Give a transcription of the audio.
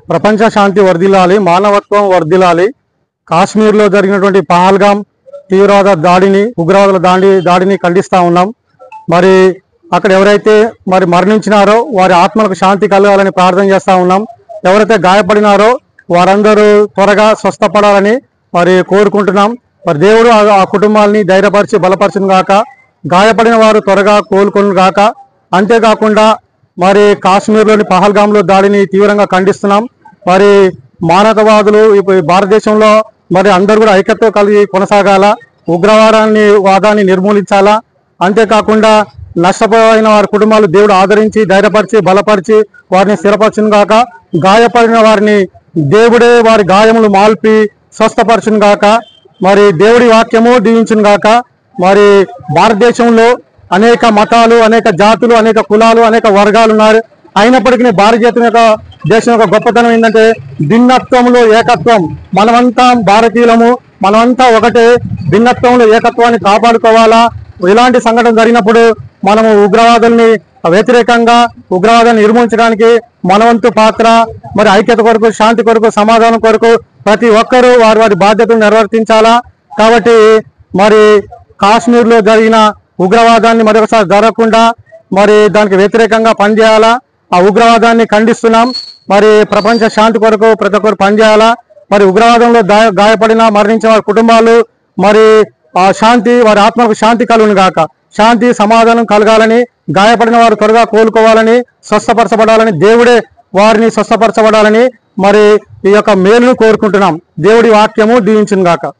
ప్రపంచ శాంతి వర్ధిల్లాలి, మానవత్వం వర్ధిల్లాలి. కాశ్మీర్లో జరిగినటువంటి పహల్గామ్ తీవ్రవాద దాడిని, ఉగ్రవాదుల దాడిని ఖండిస్తూ ఉన్నాం. మరి అక్కడ ఎవరైతే మరణించినారో వారి ఆత్మలకు శాంతి కలగాలని ప్రార్థన చేస్తూ ఉన్నాం. ఎవరైతే గాయపడినారో వారందరూ త్వరగా స్వస్థపడాలని కోరుకుంటున్నాం. దేవుడు ఆ కుటుంబాలని ధైర్యపరిచి బలపరచును గాక. గాయపడిన వారు త్వరగా కోలుకొను గాక. అంతేకాకుండా కాశ్మీర్లోని పహల్గామ్లో దాడిని తీవ్రంగా ఖండిస్తున్నాం. మానవతావాదులు భారతదేశంలో అందరూ కూడా ఐక్యతతో కలిగి కొనసాగాల, వాదాన్ని నిర్మూలించాలా. అంతేకాకుండా నష్టపోయిన వారి కుటుంబాలు దేవుడు ఆదరించి ధైర్యపరిచి బలపరిచి వారిని స్థిరపరచును గాక. గాయపడిన వారిని దేవుడే వారి గాయములు మాల్పి స్వస్థపరచును గాక. దేవుడి వాక్యము దీవించును గాక. భారతదేశంలో అనేక మతాలు, అనేక జాతులు, అనేక కులాలు, అనేక వర్గాలు ఉన్నారు. అయినప్పటికీ భారతదేశం యొక్క గొప్పతనం ఏంటంటే భిన్నత్వంలో ఏకత్వం. మనమంతా భారతీయులము, మనమంతా ఒకటే. భిన్నత్వంలో ఏకత్వాన్ని కాపాడుకోవాలా. ఇలాంటి సంఘటన జరిగినప్పుడు మనము ఉగ్రవాదుల్ని వ్యతిరేకంగా ఉగ్రవాదాన్ని నిర్మూలించడానికి మనవంతు పాత్ర, ఐక్యత కొరకు, శాంతి కొరకు, సమాధానం కొరకు ప్రతి ఒక్కరూ వారి వారి బాధ్యతను నిర్వర్తించాలా. కాబట్టి కాశ్మీర్లో జరిగిన ఉగ్రవాదాన్ని మరొకసారి జరగకుండా దానికి వ్యతిరేకంగా పనిచేయాలా. ఆ ఉగ్రవాదాన్ని ఖండిస్తున్నాం. ప్రపంచ శాంతి కొరకు ప్రతి ఒక్కరు పనిచేయాలా. ఉగ్రవాదంలో గాయపడిన మరణించిన వారి కుటుంబాలు ఆ శాంతి, వారి ఆత్మకు శాంతి కలుగును గాక. శాంతి సమాధానం కలగాలని, గాయపడిన వారు త్వరగా కోలుకోవాలని, స్వస్థపరచబడాలని, దేవుడే వారిని స్వస్థపరచబడాలని ఈ యొక్క మేలును కోరుకుంటున్నాం. దేవుడి వాక్యము దీవించును గాక.